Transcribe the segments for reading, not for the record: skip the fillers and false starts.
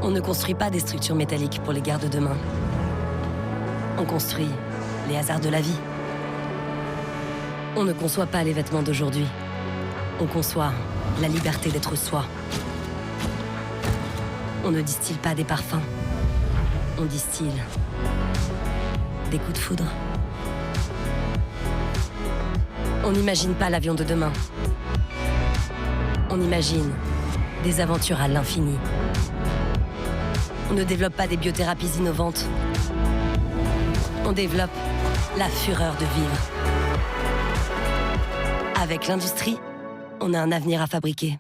On ne construit pas des structures métalliques pour les guerres de demain. On construit les hasards de la vie. On ne conçoit pas les vêtements d'aujourd'hui. On conçoit la liberté d'être soi. On ne distille pas des parfums. On distille des coups de foudre. On n'imagine pas l'avion de demain. On imagine des aventures à l'infini. On ne développe pas des biothérapies innovantes. On développe la fureur de vivre. Avec l'industrie, on a un avenir à fabriquer.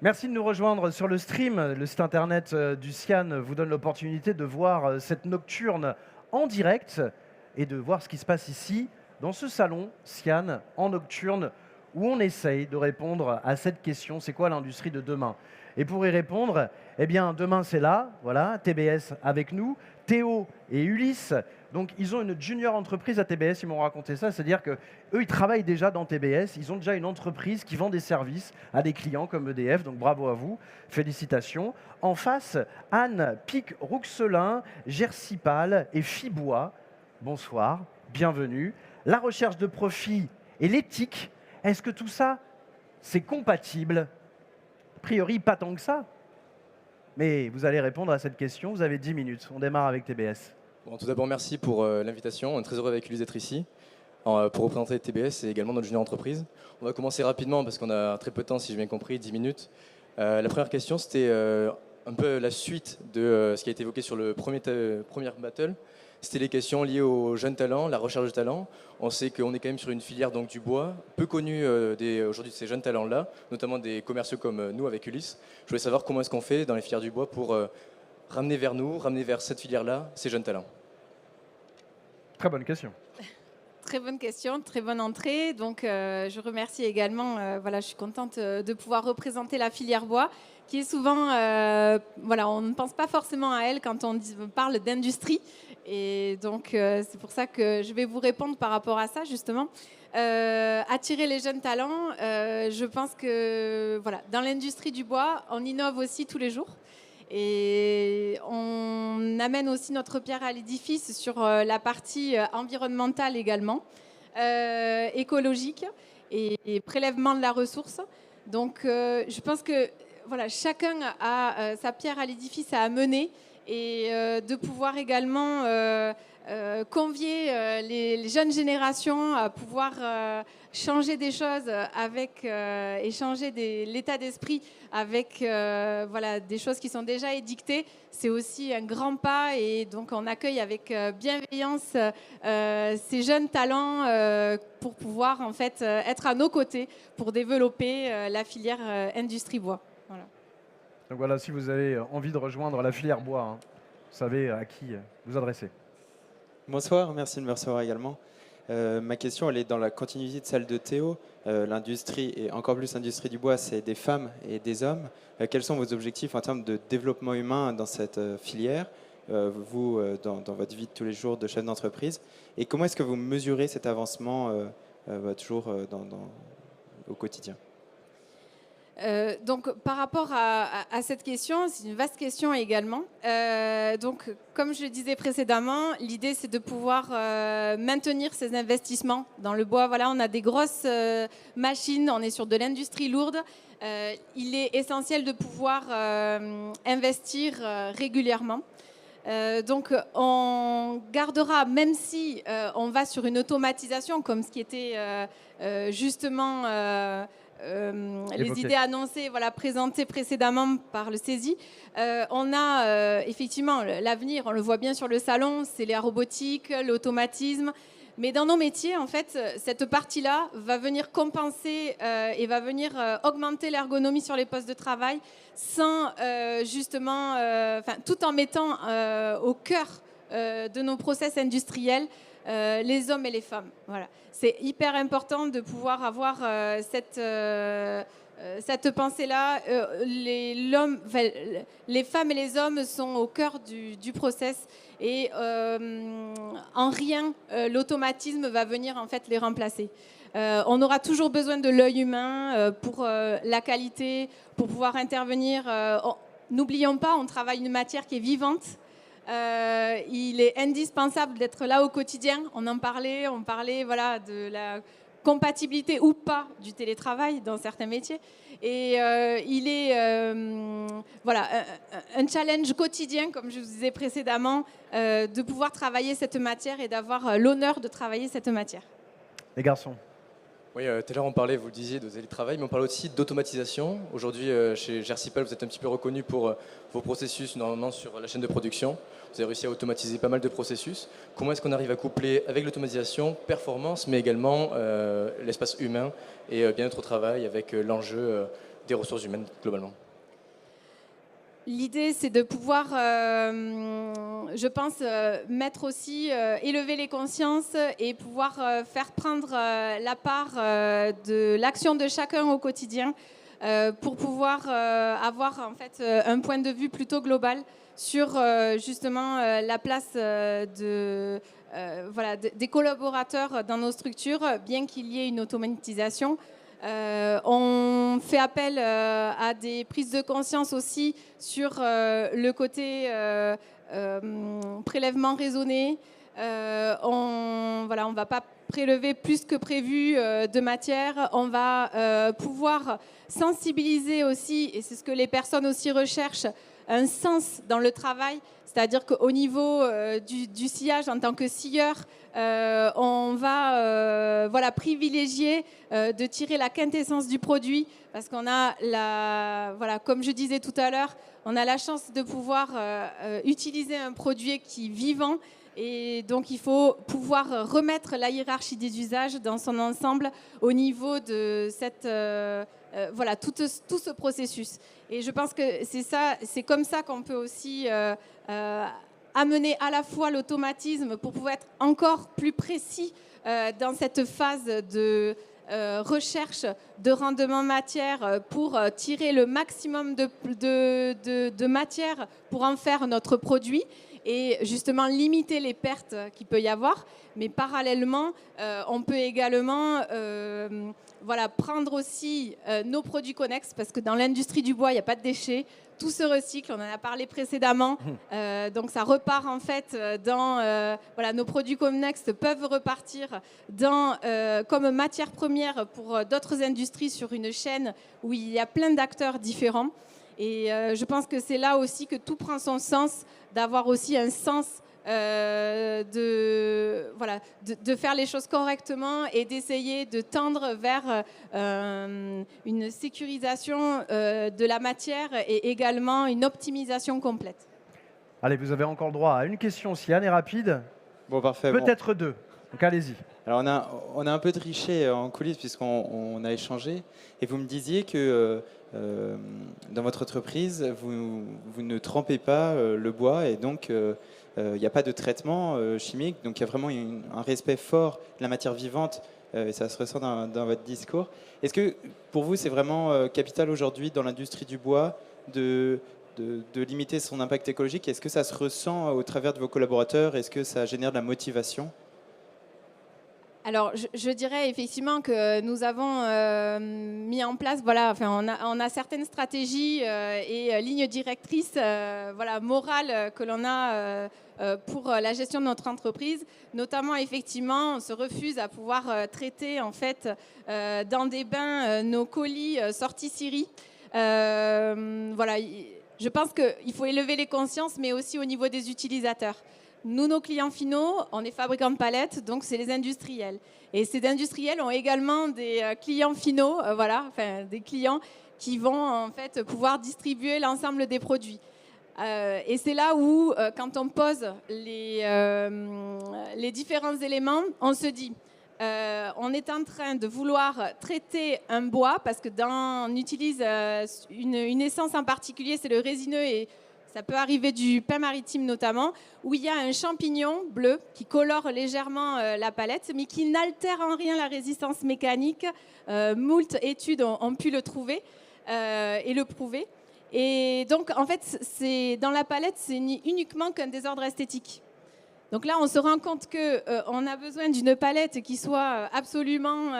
Merci de nous rejoindre sur le stream. Le site internet du CIAN vous donne l'opportunité de voir cette nocturne en direct et de voir ce qui se passe ici, dans ce salon CIAN en nocturne, où on essaye de répondre à cette question, c'est quoi l'industrie de demain? Et pour y répondre, eh bien, demain c'est là, voilà, TBS avec nous, Théo et Ulysse. Donc, ils ont une junior entreprise à TBS, ils m'ont raconté ça, c'est-à-dire qu'eux, ils travaillent déjà dans TBS, ils ont déjà une entreprise qui vend des services à des clients comme EDF, donc bravo à vous, félicitations. En face, Anne Pic-Rouxelin, Gersipal et Fibois, bonsoir, bienvenue. La recherche de profit et l'éthique, est-ce que tout ça, c'est compatible? A priori, pas tant que ça. Mais vous allez répondre à cette question, vous avez 10 minutes. On démarre avec TBS. Bon, tout d'abord, merci pour l'invitation. On est très heureux avec Ulysse d'être ici pour représenter TBS et également notre junior entreprise. On va commencer rapidement parce qu'on a très peu de temps, si j'ai bien compris, 10 minutes. La première question, c'était un peu la suite de ce qui a été évoqué sur le premier battle. C'était les questions liées aux jeunes talents, la recherche de talents. On sait qu'on est quand même sur une filière donc, du bois, peu connue aujourd'hui de ces jeunes talents-là, notamment des commerciaux comme nous avec Ulysse. Je voulais savoir comment est-ce qu'on fait dans les filières du bois pour ramener vers nous, ramener vers cette filière-là, ces jeunes talents. Très bonne question. Très bonne question, très bonne entrée. Donc, je remercie également. Je suis contente de pouvoir représenter la filière bois, qui est souvent, on ne pense pas forcément à elle quand on parle d'industrie. Et donc, c'est pour ça que je vais vous répondre par rapport à ça, justement. Attirer les jeunes talents, je pense que dans l'industrie du bois, on innove aussi tous les jours. Et on amène aussi notre pierre à l'édifice sur la partie environnementale également, écologique et prélèvement de la ressource. Donc, je pense que chacun a sa pierre à l'édifice à amener et de pouvoir également convier les jeunes générations à pouvoir changer des choses et changer l'état d'esprit avec des choses qui sont déjà édictées. C'est aussi un grand pas et donc on accueille avec bienveillance ces jeunes talents pour pouvoir en fait être à nos côtés pour développer la filière industrie bois. Voilà. Donc voilà, si vous avez envie de rejoindre la filière bois, vous savez à qui vous adresser. Bonsoir, merci de me recevoir également. Ma question, elle est dans la continuité de celle de Théo. L'industrie, et encore plus l'industrie du bois, c'est des femmes et des hommes. Quels sont vos objectifs en termes de développement humain dans cette filière, vous, dans votre vie de tous les jours de chef d'entreprise? Et comment est-ce que vous mesurez cet avancement toujours au quotidien? Donc, par rapport à cette question, c'est une vaste question également. Donc, comme je le disais précédemment, l'idée, c'est de pouvoir maintenir ces investissements dans le bois. Voilà, on a des grosses machines, on est sur de l'industrie lourde. Il est essentiel de pouvoir investir régulièrement. Donc, on gardera, même si on va sur une automatisation, comme ce qui était justement... les idées annoncées, présentées précédemment par le CESI. On a effectivement l'avenir, on le voit bien sur le salon, c'est la robotique, l'automatisme. Mais dans nos métiers, en fait, cette partie-là va venir compenser et va venir augmenter l'ergonomie sur les postes de travail sans justement, tout en mettant au cœur de nos process industriels les hommes et les femmes. Voilà. C'est hyper important de pouvoir avoir cette pensée-là. Les femmes et les hommes sont au cœur du process et en rien l'automatisme va venir en fait les remplacer. On aura toujours besoin de l'œil humain pour la qualité, pour pouvoir intervenir. n'oublions pas, on travaille une matière qui est vivante. Il est indispensable d'être là au quotidien. On parlait voilà, de la compatibilité ou pas du télétravail dans certains métiers. Et il est voilà, un challenge quotidien, comme je vous disais précédemment, de pouvoir travailler cette matière et d'avoir l'honneur de travailler cette matière. Les garçons. Oui, tout à l'heure on parlait, vous le disiez, de télétravail, mais on parle aussi d'automatisation. Aujourd'hui, chez Gersipal, vous êtes un petit peu reconnu pour vos processus normalement sur la chaîne de production. Vous avez réussi à automatiser pas mal de processus. Comment est-ce qu'on arrive à coupler avec l'automatisation performance, mais également l'espace humain et bien-être au travail avec l'enjeu des ressources humaines globalement? L'idée, c'est de pouvoir, je pense, mettre aussi, élever les consciences et pouvoir faire prendre la part de l'action de chacun au quotidien pour pouvoir avoir en fait un point de vue plutôt global sur justement la place voilà, des collaborateurs dans nos structures, bien qu'il y ait une automatisation. On fait appel à des prises de conscience aussi sur le côté prélèvement raisonné. On ne va pas prélever plus que prévu de matière. On va pouvoir sensibiliser aussi, et c'est ce que les personnes aussi recherchent, un sens dans le travail. C'est-à-dire qu'au niveau du sciage, en tant que scieur, on va voilà, privilégier de tirer la quintessence du produit parce qu'on a, voilà, comme je disais tout à l'heure, on a la chance de pouvoir utiliser un produit qui est vivant et donc il faut pouvoir remettre la hiérarchie des usages dans son ensemble au niveau de cette, voilà, tout ce processus. Et je pense que c'est comme ça qu'on peut aussi amener à la fois l'automatisme pour pouvoir être encore plus précis dans cette phase de recherche de rendement matière pour tirer le maximum de matière pour en faire notre produit et justement limiter les pertes qu'il peut y avoir. Mais parallèlement, on peut également voilà, prendre aussi nos produits connexes parce que dans l'industrie du bois, il n'y a pas de déchets. Tout se recycle, on en a parlé précédemment. Donc ça repart en fait dans... voilà, nos produits connexes peuvent repartir comme matière première pour d'autres industries sur une chaîne où il y a plein d'acteurs différents. Et je pense que c'est là aussi que tout prend son sens, d'avoir aussi un sens voilà, de faire les choses correctement et d'essayer de tendre vers une sécurisation de la matière et également une optimisation complète. Allez, vous avez encore le droit à une question si Anne est rapide. Bon, parfait. Peut-être deux. Donc allez-y. Alors on a un peu triché en coulisses puisqu'on a échangé et vous me disiez que dans votre entreprise, vous ne trempez pas le bois et donc il n'y a pas de traitement chimique. Donc il y a vraiment un respect fort de la matière vivante et ça se ressent dans votre discours. Est-ce que pour vous c'est vraiment capital aujourd'hui dans l'industrie du bois de limiter son impact écologique? Est-ce que ça se ressent au travers de vos collaborateurs? Est-ce que ça génère de la motivation? Alors, je dirais effectivement que nous avons mis en place, voilà, enfin, on a certaines stratégies et lignes directrices voilà, morales que l'on a pour la gestion de notre entreprise. Notamment, effectivement, on se refuse à pouvoir traiter en fait, dans des bains nos colis sortis Syrie. Voilà, je pense qu'il faut élever les consciences, mais aussi au niveau des utilisateurs. Nous, nos clients finaux, on est fabricants de palettes, donc c'est les industriels. Et ces industriels ont également des clients finaux, voilà, enfin, des clients qui vont en fait pouvoir distribuer l'ensemble des produits. Et c'est là où, quand on pose les différents éléments, on se dit, on est en train de vouloir traiter un bois, parce que on utilise une essence en particulier, c'est le résineux et ça peut arriver du pain maritime notamment, où il y a un champignon bleu qui colore légèrement la palette, mais qui n'altère en rien la résistance mécanique. Moult études ont pu le trouver et le prouver. Et donc, en fait, dans la palette, c'est uniquement qu'un désordre esthétique. Donc là, on se rend compte qu'on a besoin d'une palette qui soit absolument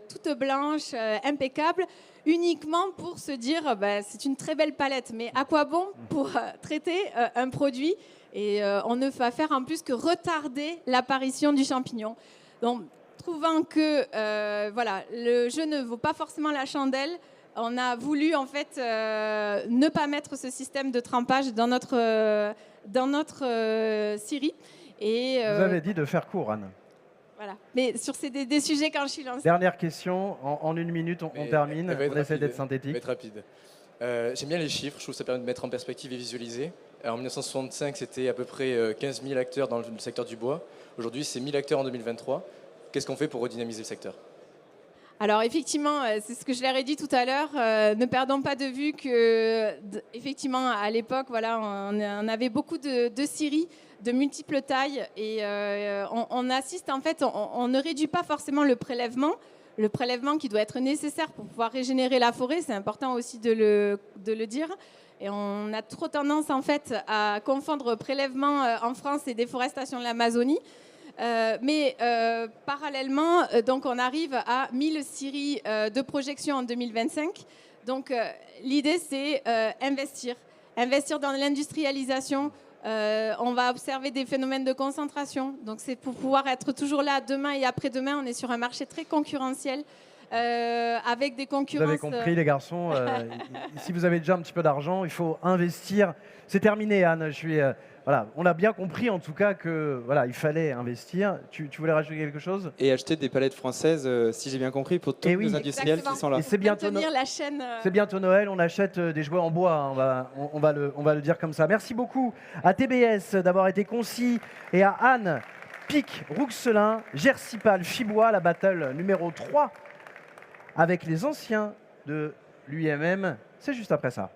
toute blanche, impeccable, uniquement pour se dire c'est une très belle palette, mais à quoi bon pour traiter un produit et on ne va faire en plus que retarder l'apparition du champignon. Donc, trouvant que le jeu ne vaut pas forcément la chandelle, on a voulu en fait ne pas mettre ce système de trempage dans notre scierie. Et, Vous avez dit de faire court, Anne. Voilà. Mais sur des sujets quand je suis lancée. Dernière question, en 1 minute, on termine. On essaie d'être synthétique. Être rapide. J'aime bien les chiffres, je trouve que ça permet de mettre en perspective et visualiser. Alors, en 1965, c'était à peu près 15 000 acteurs dans le secteur du bois. Aujourd'hui, c'est 1000 acteurs en 2023. Qu'est-ce qu'on fait pour redynamiser le secteur ? Alors effectivement, c'est ce que je leur ai dit tout à l'heure. Ne perdons pas de vue que, effectivement, à l'époque, voilà, on avait beaucoup de scieries de multiples tailles et on assiste en fait, on ne réduit pas forcément le prélèvement qui doit être nécessaire pour pouvoir régénérer la forêt. C'est important aussi de le dire. Et on a trop tendance en fait à confondre prélèvement en France et déforestation de l'Amazonie. Mais parallèlement, donc on arrive à 1000 scieries de projection en 2025. Donc l'idée, c'est investir dans l'industrialisation. On va observer des phénomènes de concentration. Donc c'est pour pouvoir être toujours là demain et après-demain. On est sur un marché très concurrentiel. Avec des concurrences. Vous avez compris, les garçons. Si vous avez déjà un petit peu d'argent, il faut investir. C'est terminé, Anne. Voilà, on a bien compris en tout cas que voilà, il fallait investir. Tu voulais rajouter quelque chose ? Et acheter des palettes françaises, si j'ai bien compris, pour tous nos industriels exactement. qui sont là. Et c'est bientôt Noël, on achète des jouets en bois, hein, on va le dire comme ça. Merci beaucoup à TBS d'avoir été concis et à Anne Pic-Rouxelin, Gersipal Fibois, la battle numéro 3 avec les anciens de l'UIMM. C'est juste après ça.